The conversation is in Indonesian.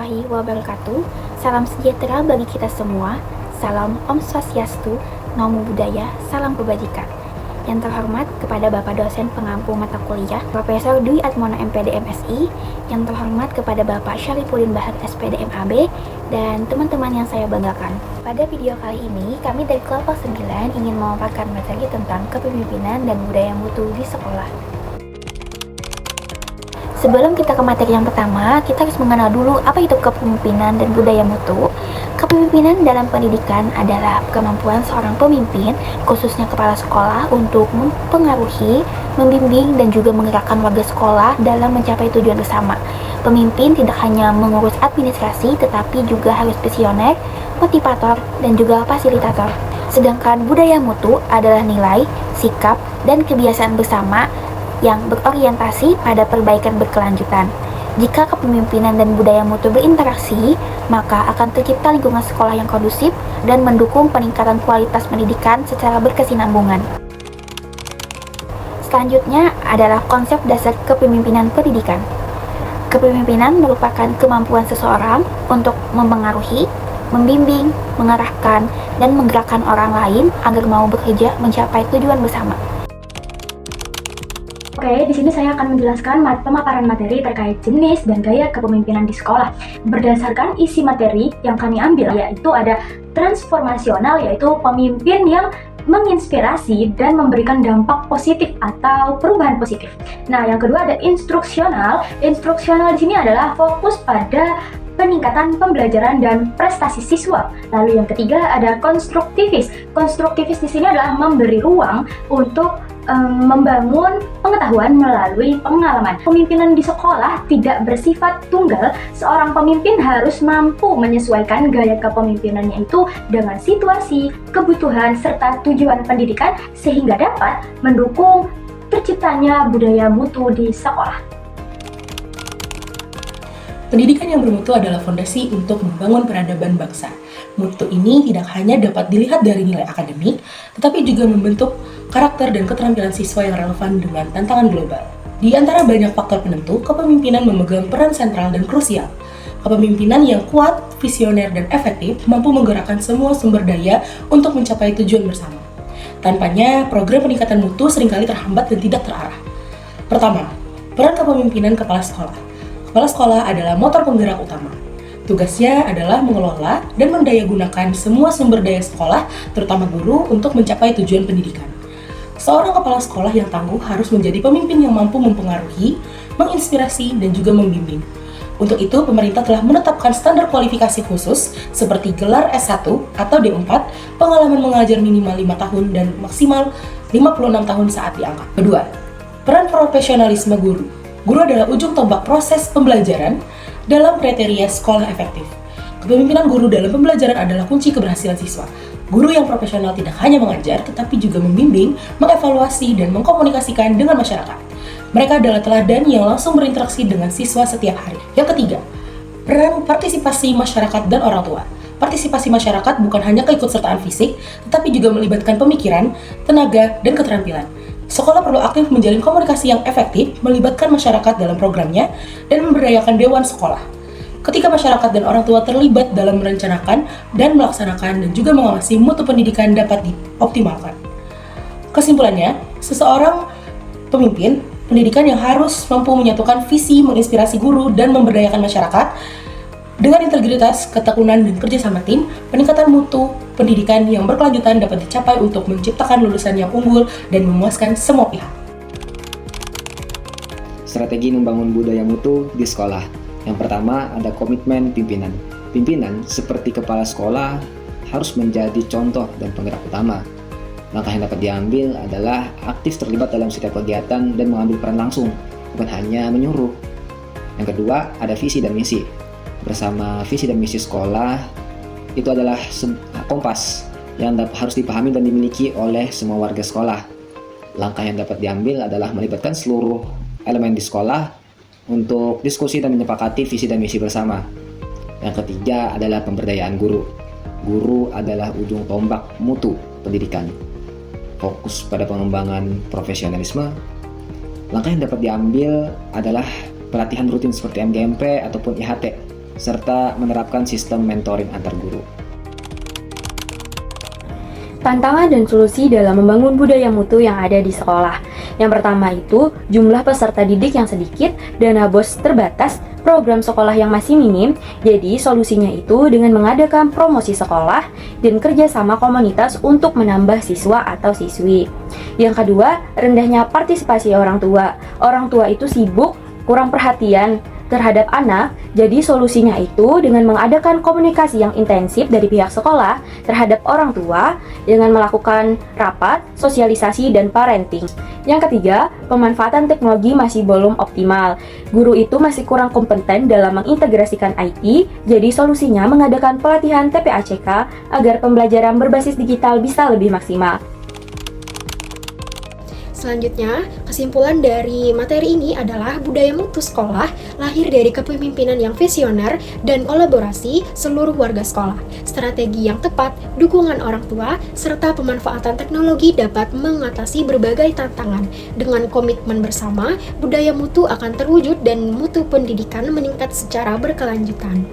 warahmatullahi wabarakatuh. Salam sejahtera bagi kita semua. Salam Om Swastiastu, Namo Buddhaya, salam kebajikan. Yang terhormat kepada Bapak dosen pengampu mata kuliah Profesor Dwi Atmono MPD MSI, yang terhormat kepada Bapak Syarifudin Bahar SPD MAB, dan teman-teman yang saya banggakan. Pada video kali ini, kami dari kelompok 9 ingin memaparkan materi tentang kepemimpinan dan budaya mutu di sekolah. Sebelum kita ke materi yang pertama, kita harus mengenal dulu apa itu kepemimpinan dan budaya mutu. Kepemimpinan dalam pendidikan adalah kemampuan seorang pemimpin, khususnya kepala sekolah, untuk mempengaruhi, membimbing, dan juga menggerakkan warga sekolah dalam mencapai tujuan bersama. Pemimpin tidak hanya mengurus administrasi, tetapi juga harus visioner, motivator, dan juga fasilitator. Sedangkan budaya mutu adalah nilai, sikap, dan kebiasaan bersama yang berorientasi pada perbaikan berkelanjutan. Jika kepemimpinan dan budaya mutu berinteraksi, maka akan tercipta lingkungan sekolah yang kondusif dan mendukung peningkatan kualitas pendidikan secara berkesinambungan. Selanjutnya adalah konsep dasar kepemimpinan pendidikan. Kepemimpinan merupakan kemampuan seseorang untuk mempengaruhi, membimbing, mengarahkan, dan menggerakkan orang lain agar mau bekerja mencapai tujuan bersama. Oke, di sini saya akan menjelaskan pemaparan materi terkait jenis dan gaya kepemimpinan di sekolah. Berdasarkan isi materi yang kami ambil, yaitu ada transformasional, yaitu pemimpin yang menginspirasi dan memberikan dampak positif atau perubahan positif. Nah, yang kedua ada instruksional. Instruksional di sini adalah fokus pada peningkatan pembelajaran dan prestasi siswa. Lalu yang ketiga ada konstruktivis. Konstruktivis di sini adalah memberi ruang untuk membangun pengetahuan melalui pengalaman. Pemimpinan di sekolah tidak bersifat tunggal. Seorang pemimpin harus mampu menyesuaikan gaya kepemimpinannya itu dengan situasi, kebutuhan, serta tujuan pendidikan sehingga dapat mendukung terciptanya budaya mutu di sekolah. Pendidikan yang bermutu adalah fondasi untuk membangun peradaban bangsa. Mutu ini tidak hanya dapat dilihat dari nilai akademik, tetapi juga membentuk karakter dan keterampilan siswa yang relevan dengan tantangan global. Di antara banyak faktor penentu, kepemimpinan memegang peran sentral dan krusial. Kepemimpinan yang kuat, visioner, dan efektif mampu menggerakkan semua sumber daya untuk mencapai tujuan bersama. Tanpanya, program peningkatan mutu seringkali terhambat dan tidak terarah. Pertama, peran kepemimpinan kepala sekolah. Kepala sekolah adalah motor penggerak utama. Tugasnya adalah mengelola dan mendayagunakan semua sumber daya sekolah, terutama guru, untuk mencapai tujuan pendidikan. Seorang kepala sekolah yang tangguh harus menjadi pemimpin yang mampu mempengaruhi, menginspirasi, dan juga membimbing. Untuk itu, pemerintah telah menetapkan standar kualifikasi khusus seperti gelar S1 atau D4, pengalaman mengajar minimal 5 tahun dan maksimal 56 tahun saat diangkat. Kedua, peran profesionalisme guru. Guru adalah ujung tombak proses pembelajaran dalam kriteria sekolah efektif. Kepemimpinan guru dalam pembelajaran adalah kunci keberhasilan siswa. Guru yang profesional tidak hanya mengajar, tetapi juga membimbing, mengevaluasi, dan mengkomunikasikan dengan masyarakat. Mereka adalah teladan yang langsung berinteraksi dengan siswa setiap hari. Yang ketiga, peran partisipasi masyarakat dan orang tua. Partisipasi masyarakat bukan hanya keikutsertaan fisik, tetapi juga melibatkan pemikiran, tenaga, dan keterampilan. Sekolah perlu aktif menjalin komunikasi yang efektif, melibatkan masyarakat dalam programnya, dan memberdayakan dewan sekolah. Ketika masyarakat dan orang tua terlibat dalam merencanakan dan melaksanakan dan juga mengawasi mutu pendidikan dapat dioptimalkan. Kesimpulannya, seseorang pemimpin pendidikan yang harus mampu menyatukan visi, menginspirasi guru, dan memberdayakan masyarakat dengan integritas, ketekunan, dan kerjasama tim. Peningkatan mutu pendidikan yang berkelanjutan dapat dicapai untuk menciptakan lulusan yang unggul dan memuaskan semua pihak. Strategi membangun budaya mutu di sekolah. Yang pertama ada komitmen pimpinan. Pimpinan seperti kepala sekolah harus menjadi contoh dan penggerak utama. Langkah yang dapat diambil adalah aktif terlibat dalam setiap kegiatan dan mengambil peran langsung, bukan hanya menyuruh. Yang kedua ada visi dan misi. Bersama visi dan misi sekolah, itu adalah kompas yang harus dipahami dan dimiliki oleh semua warga sekolah. Langkah yang dapat diambil adalah melibatkan seluruh elemen di sekolah untuk diskusi dan menyepakati visi dan misi bersama. Yang ketiga adalah pemberdayaan guru. Guru adalah ujung tombak mutu pendidikan. Fokus pada pengembangan profesionalisme. Langkah yang dapat diambil adalah pelatihan rutin seperti MGMP ataupun IHT serta menerapkan sistem mentoring antar guru. Tantangan dan solusi dalam membangun budaya mutu yang ada di sekolah. Yang pertama itu, jumlah peserta didik yang sedikit, dana BOS terbatas, program sekolah yang masih minim. Jadi solusinya itu dengan mengadakan promosi sekolah dan kerjasama komunitas untuk menambah siswa atau siswi. Yang kedua, rendahnya partisipasi orang tua. Orang tua itu sibuk, kurang perhatian terhadap anak, jadi solusinya itu dengan mengadakan komunikasi yang intensif dari pihak sekolah terhadap orang tua dengan melakukan rapat, sosialisasi, dan parenting. Yang ketiga, pemanfaatan teknologi masih belum optimal. Guru itu masih kurang kompeten dalam mengintegrasikan IT, jadi solusinya mengadakan pelatihan TPACK agar pembelajaran berbasis digital bisa lebih maksimal. Selanjutnya, kesimpulan dari materi ini adalah budaya mutu sekolah lahir dari kepemimpinan yang visioner dan kolaborasi seluruh warga sekolah. Strategi yang tepat, dukungan orang tua, serta pemanfaatan teknologi dapat mengatasi berbagai tantangan. Dengan komitmen bersama, budaya mutu akan terwujud dan mutu pendidikan meningkat secara berkelanjutan.